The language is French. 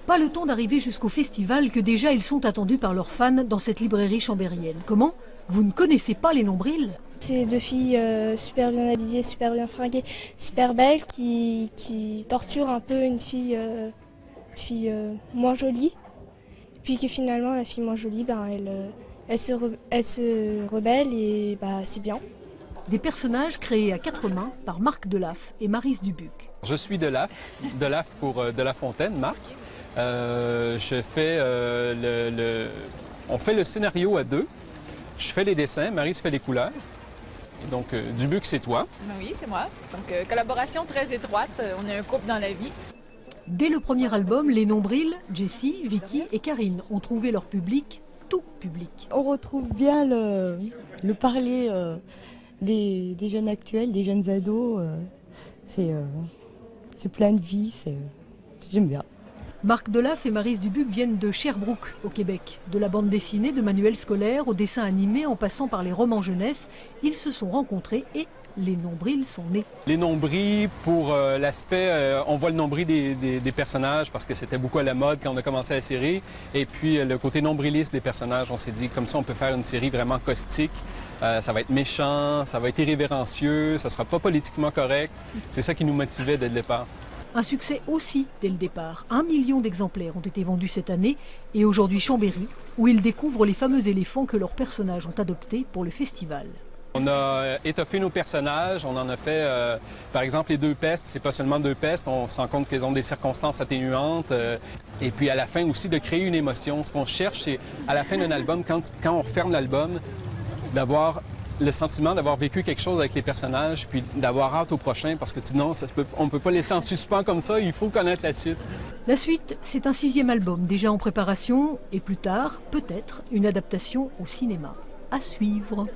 Pas le temps d'arriver jusqu'au festival que déjà ils sont attendus par leurs fans dans cette librairie chambérienne. Comment? Vous ne connaissez pas les nombrils? C'est deux filles super bien habillées, super bien fringuées, super belles qui torturent un peu une fille, moins jolie. Puis que finalement la fille moins jolie, elle se rebelle et c'est bien. Des personnages créés à quatre mains par Marc Delaf et Maryse Dubuc. Je suis Delaf pour De La Fontaine, Marc. Je fais on fait le scénario à deux. Je fais les dessins, Maryse fait les couleurs. Et donc, Dubuc, c'est toi. Oui, c'est moi. Donc, collaboration très étroite. On est un couple dans la vie. Dès le premier album, les nombrils, Jessie, Vicky et Karine ont trouvé leur public, tout public. On retrouve bien le parler des jeunes actuels, des jeunes ados. C'est plein de vie, j'aime bien. Marc Delaf et Maryse Dubuc viennent de Sherbrooke, au Québec. De la bande dessinée, de manuels scolaires, au dessin animé, en passant par les romans jeunesse, ils se sont rencontrés et les nombrils sont nés. Les nombrils, pour l'aspect, on voit le nombril des personnages parce que c'était beaucoup à la mode quand on a commencé la série. Et puis le côté nombriliste des personnages, on s'est dit comme ça on peut faire une série vraiment caustique. Ça va être méchant, ça va être irrévérencieux, ça sera pas politiquement correct. C'est ça qui nous motivait dès le départ. Un succès aussi dès le départ. 1 million d'exemplaires ont été vendus cette année et aujourd'hui Chambéry, où ils découvrent les fameux éléphants que leurs personnages ont adoptés pour le festival. On a étoffé nos personnages, on en a fait, par exemple, les deux pestes, c'est pas seulement deux pestes, on se rend compte qu'ils ont des circonstances atténuantes. Et puis à la fin aussi, de créer une émotion. Ce qu'on cherche, c'est à la fin d'un album, quand on ferme l'album, d'avoir le sentiment d'avoir vécu quelque chose avec les personnages, puis d'avoir hâte au prochain, parce que on ne peut pas laisser en suspens comme ça, il faut connaître la suite. La suite, c'est un 6e album déjà en préparation, et plus tard, peut-être, une adaptation au cinéma. À suivre.